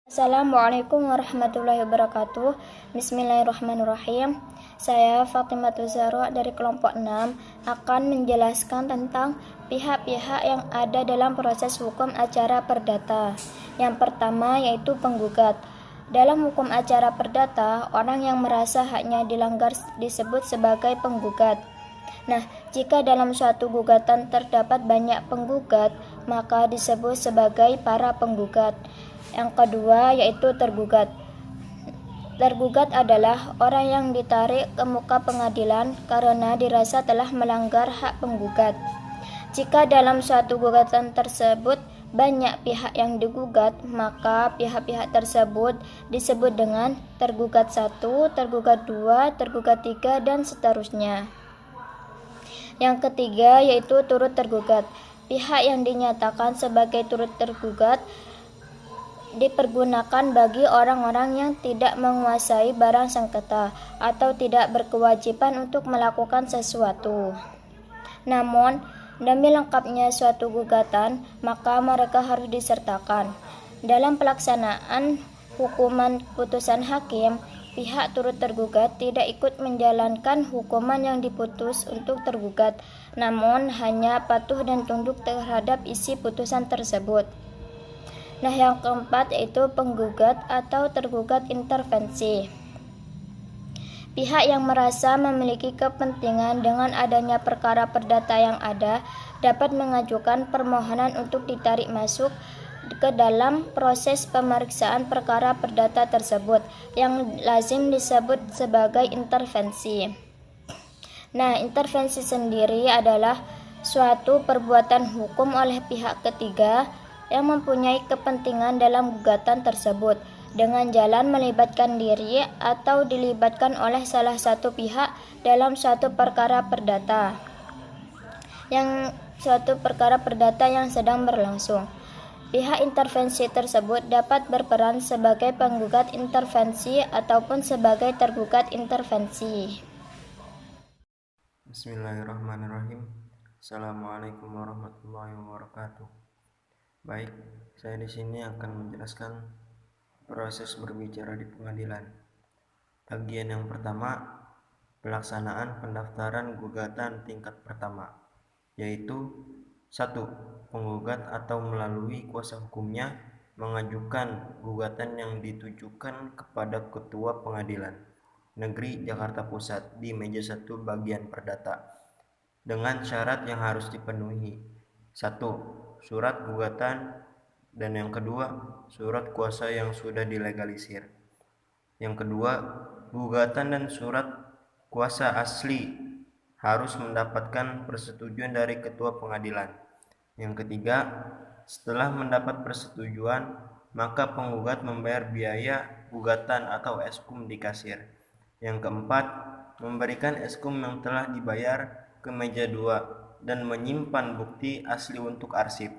Assalamualaikum warahmatullahi wabarakatuh. Bismillahirrahmanirrahim. Saya Fatimah Zahra dari kelompok 6 akan menjelaskan tentang pihak-pihak yang ada dalam proses hukum acara perdata. Yang pertama yaitu penggugat. Dalam hukum acara perdata, orang yang merasa haknya dilanggar disebut sebagai penggugat. Nah, jika dalam suatu gugatan terdapat banyak penggugat, maka disebut sebagai para penggugat. Yang kedua yaitu tergugat. Tergugat adalah orang yang ditarik ke muka pengadilan karena dirasa telah melanggar hak penggugat. Jika dalam suatu gugatan tersebut banyak pihak yang digugat, maka pihak-pihak tersebut disebut dengan tergugat 1, tergugat 2, tergugat 3, dan seterusnya. Yang ketiga yaitu turut tergugat. Pihak yang dinyatakan sebagai turut tergugat dipergunakan bagi orang-orang yang tidak menguasai barang sengketa atau tidak berkewajiban untuk melakukan sesuatu. Namun, demi lengkapnya suatu gugatan, maka mereka harus disertakan. Dalam pelaksanaan hukuman putusan hakim, pihak turut tergugat tidak ikut menjalankan hukuman yang diputus untuk tergugat, namun hanya patuh dan tunduk terhadap isi putusan tersebut. Nah, yang keempat yaitu penggugat atau tergugat intervensi. Pihak yang merasa memiliki kepentingan dengan adanya perkara perdata yang ada dapat mengajukan permohonan untuk ditarik masuk ke dalam proses pemeriksaan perkara perdata tersebut, yang lazim disebut sebagai intervensi. Nah, intervensi sendiri adalah suatu perbuatan hukum oleh pihak ketiga yang mempunyai kepentingan dalam gugatan tersebut dengan jalan melibatkan diri atau dilibatkan oleh salah satu pihak dalam suatu perkara perdata yang sedang berlangsung. Pihak intervensi tersebut dapat berperan sebagai penggugat intervensi ataupun sebagai tergugat intervensi. Bismillahirrahmanirrahim. Assalamualaikum warahmatullahi wabarakatuh. Baik, saya di sini akan menjelaskan proses berbicara di pengadilan. Bagian yang pertama, pelaksanaan pendaftaran gugatan tingkat pertama, yaitu 1. Penggugat atau melalui kuasa hukumnya mengajukan gugatan yang ditujukan kepada Ketua Pengadilan Negeri Jakarta Pusat di meja 1 bagian perdata dengan syarat yang harus dipenuhi. 1. Surat gugatan, dan yang kedua, surat kuasa yang sudah dilegalisir. Yang kedua, gugatan dan surat kuasa asli harus mendapatkan persetujuan dari Ketua Pengadilan. Yang ketiga, setelah mendapat persetujuan, maka penggugat membayar biaya gugatan atau eskum di kasir. Yang keempat, memberikan eskum yang telah dibayar ke meja 2 dan menyimpan bukti asli untuk arsip.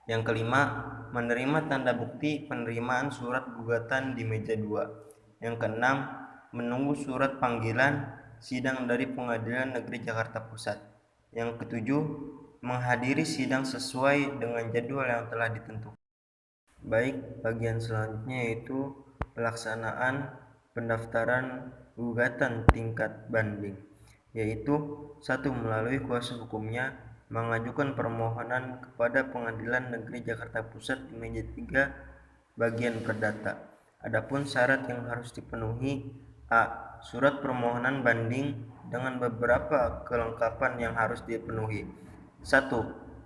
Yang kelima, menerima tanda bukti penerimaan surat gugatan di meja 2. Yang keenam, menunggu surat panggilan sidang dari Pengadilan Negeri Jakarta Pusat. Yang ketujuh, menghadiri sidang sesuai dengan jadwal yang telah ditentukan. Baik, bagian selanjutnya yaitu pelaksanaan pendaftaran gugatan tingkat banding, yaitu 1. Melalui kuasa hukumnya mengajukan permohonan kepada Pengadilan Negeri Jakarta Pusat di meja 3 bagian perdata. Adapun syarat yang harus dipenuhi: A. Surat permohonan banding dengan beberapa kelengkapan yang harus dipenuhi. 1.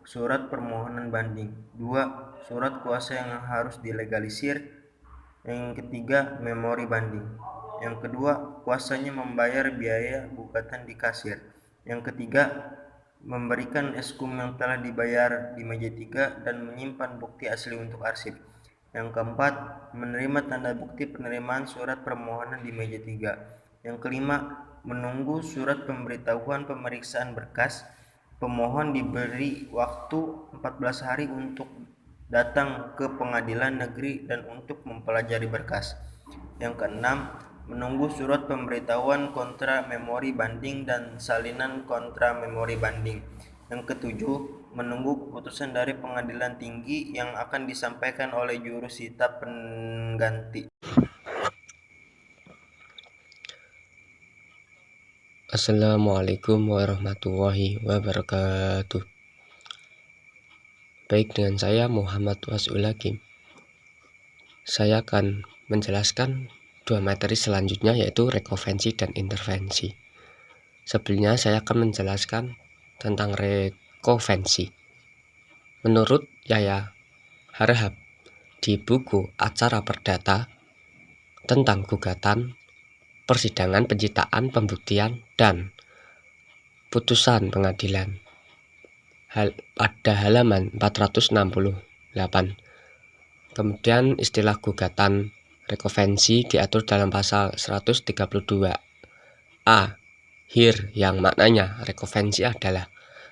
Surat permohonan banding. 2. Surat kuasa yang harus dilegalisir. Yang ketiga, memori banding. Yang kedua, kuasanya membayar biaya gugatan di kasir. Yang ketiga, memberikan eskum yang telah dibayar di meja 3 dan menyimpan bukti asli untuk arsip. Yang keempat, menerima tanda bukti penerimaan surat permohonan di meja 3. Yang kelima, menunggu surat pemberitahuan pemeriksaan berkas. Pemohon diberi waktu 14 hari untuk datang ke pengadilan negeri dan untuk mempelajari berkas. Yang keenam, menunggu surat pemberitahuan kontra memori banding dan salinan kontra memori banding. Yang ketujuh, menunggu keputusan dari pengadilan tinggi yang akan disampaikan oleh jurusita pengganti. Assalamualaikum warahmatullahi wabarakatuh. Baik, dengan saya Muhammad Wasul Hakim. Saya akan menjelaskan dua materi selanjutnya, yaitu rekovensi dan intervensi. Sebelumnya saya akan menjelaskan tentang rekovensi. Menurut Yaya Harahap di buku Acara Perdata tentang gugatan, persidangan, pencitaan, pembuktian, dan putusan pengadilan, pada halaman 468. Kemudian istilah gugatan rekovensi diatur dalam pasal 132A HIR, yang maknanya rekovensi adalah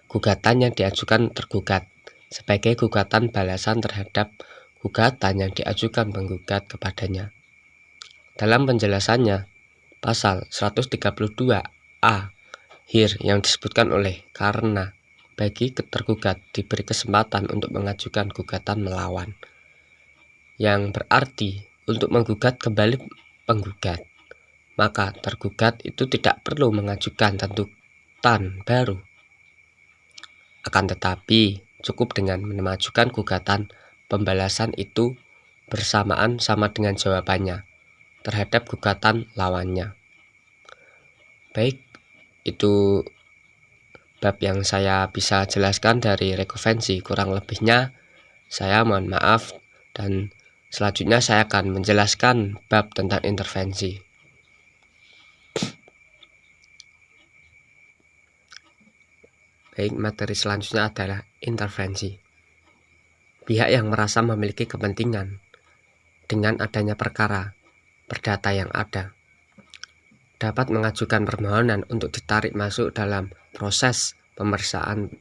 gugatan yang diajukan tergugat sebagai gugatan balasan terhadap gugatan yang diajukan penggugat kepadanya. Dalam penjelasannya, pasal 132A HIR yang disebutkan oleh karena bagi tergugat diberi kesempatan untuk mengajukan gugatan melawan, yang berarti untuk menggugat kembali penggugat, maka tergugat itu tidak perlu mengajukan tuntutan baru. Akan tetapi cukup dengan mengajukan gugatan pembalasan itu bersamaan sama dengan jawabannya terhadap gugatan lawannya. Baik, itu bab yang saya bisa jelaskan dari rekovensi. Kurang lebihnya saya mohon maaf, dan selanjutnya saya akan menjelaskan bab tentang intervensi. Baik, materi selanjutnya adalah intervensi. Pihak yang merasa memiliki kepentingan dengan adanya perkara perdata yang ada dapat mengajukan permohonan untuk ditarik masuk dalam proses pemeriksaan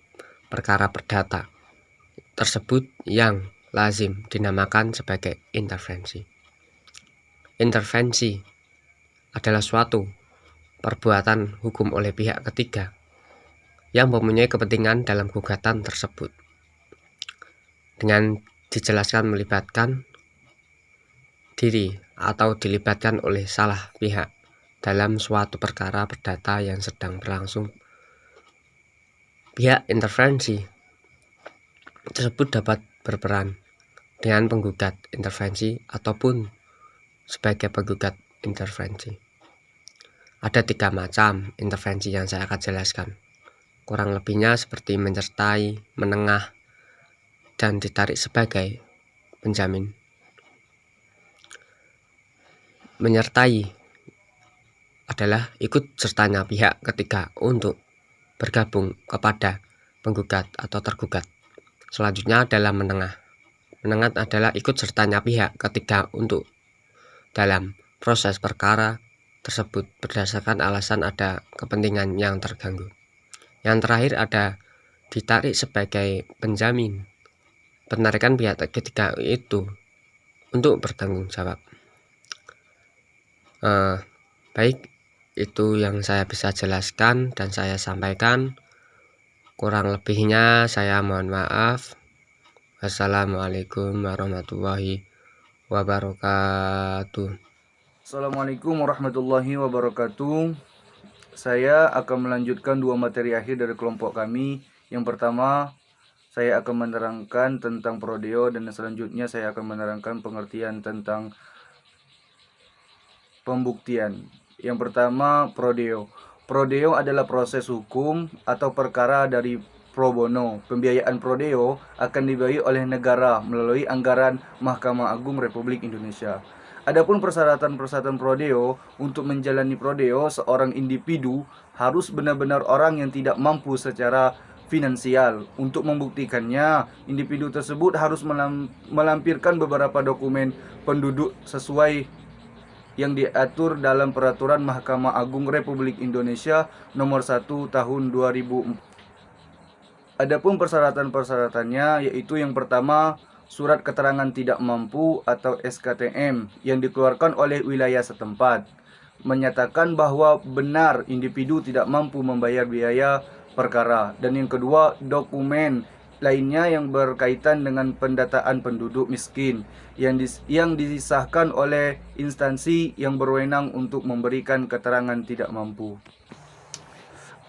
perkara perdata tersebut, yang lazim dinamakan sebagai intervensi. Intervensi adalah suatu perbuatan hukum oleh pihak ketiga yang mempunyai kepentingan dalam gugatan tersebut, dengan dijelaskan melibatkan diri atau dilibatkan oleh salah pihak dalam suatu perkara perdata yang sedang berlangsung. Pihak intervensi tersebut dapat berperan dengan penggugat intervensi ataupun sebagai penggugat intervensi. Ada 3 macam intervensi yang saya akan jelaskan. Kurang lebihnya seperti menyertai, menengah, dan ditarik sebagai penjamin. Menyertai adalah ikut sertanya pihak ketiga untuk bergabung kepada penggugat atau tergugat. Selanjutnya adalah menengah. Menengah adalah ikut sertanya pihak ketiga untuk dalam proses perkara tersebut berdasarkan alasan ada kepentingan yang terganggu. Yang terakhir ada ditarik sebagai penjamin. Penarikan pihak ketiga itu untuk bertanggung jawab. Baik, itu yang saya bisa jelaskan dan saya sampaikan. Kurang lebihnya saya mohon maaf. Wassalamualaikum warahmatullahi wabarakatuh. Assalamualaikum warahmatullahi wabarakatuh. Saya akan melanjutkan 2 materi akhir dari kelompok kami. Yang pertama, saya akan menerangkan tentang prodeo, dan selanjutnya saya akan menerangkan pengertian tentang pembuktian. Yang pertama, prodeo. Prodeo adalah proses hukum atau perkara dari pro bono. Pembiayaan prodeo akan dibiayai oleh negara melalui anggaran Mahkamah Agung Republik Indonesia. Adapun persyaratan prodeo, untuk menjalani prodeo, seorang individu harus benar-benar orang yang tidak mampu secara finansial. Untuk membuktikannya, individu tersebut harus melampirkan beberapa dokumen penduduk sesuai yang diatur dalam Peraturan Mahkamah Agung Republik Indonesia Nomor 1 Tahun 2004. Adapun persyaratan-persyaratannya yaitu yang pertama, surat keterangan tidak mampu atau SKTM yang dikeluarkan oleh wilayah setempat, menyatakan bahwa benar individu tidak mampu membayar biaya perkara. Dan yang kedua, dokumen lainnya yang berkaitan dengan pendataan penduduk miskin yang disahkan oleh instansi yang berwenang untuk memberikan keterangan tidak mampu.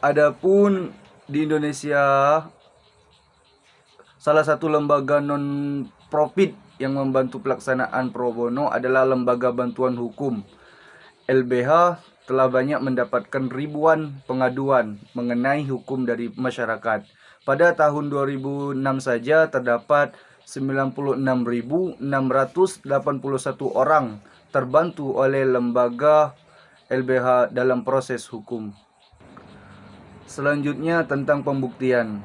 Adapun di Indonesia, salah satu lembaga non-profit yang membantu pelaksanaan pro bono adalah Lembaga Bantuan Hukum. LBH telah banyak mendapatkan ribuan pengaduan mengenai hukum dari masyarakat. Pada tahun 2006 saja terdapat 96.681 orang terbantu oleh lembaga LBH dalam proses hukum. Selanjutnya tentang pembuktian.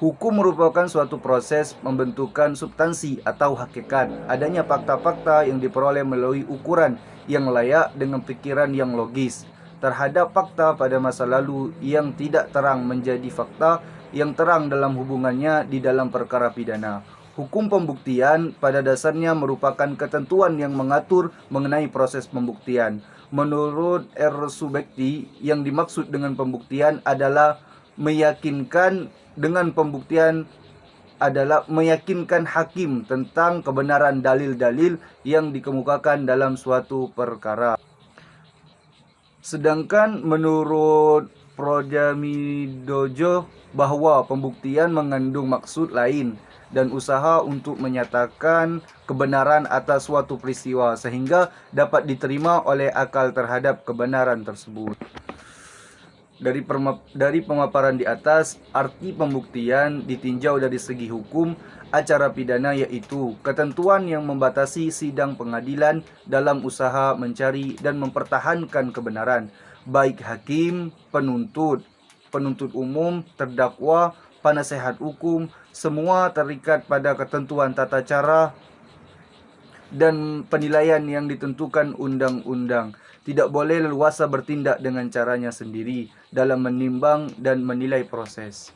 Hukum merupakan suatu proses pembentukan substansi atau hakikat. Adanya fakta-fakta yang diperoleh melalui ukuran yang layak dengan pikiran yang logis terhadap fakta pada masa lalu yang tidak terang menjadi fakta yang terang dalam hubungannya di dalam perkara pidana. Hukum pembuktian pada dasarnya merupakan ketentuan yang mengatur mengenai proses pembuktian. Menurut R. Subekti, yang dimaksud dengan pembuktian adalah meyakinkan hakim tentang kebenaran dalil-dalil yang dikemukakan dalam suatu perkara. Sedangkan menurut Prodjamidojo bahwa pembuktian mengandung maksud lain dan usaha untuk menyatakan kebenaran atas suatu peristiwa sehingga dapat diterima oleh akal terhadap kebenaran tersebut. Dari pemaparan di atas, arti pembuktian ditinjau dari segi hukum acara pidana, yaitu ketentuan yang membatasi sidang pengadilan dalam usaha mencari dan mempertahankan kebenaran, baik hakim, penuntut umum, terdakwa, penasehat hukum, semua terikat pada ketentuan tata cara dan penilaian yang ditentukan undang-undang. Tidak boleh leluasa bertindak dengan caranya sendiri dalam menimbang dan menilai proses.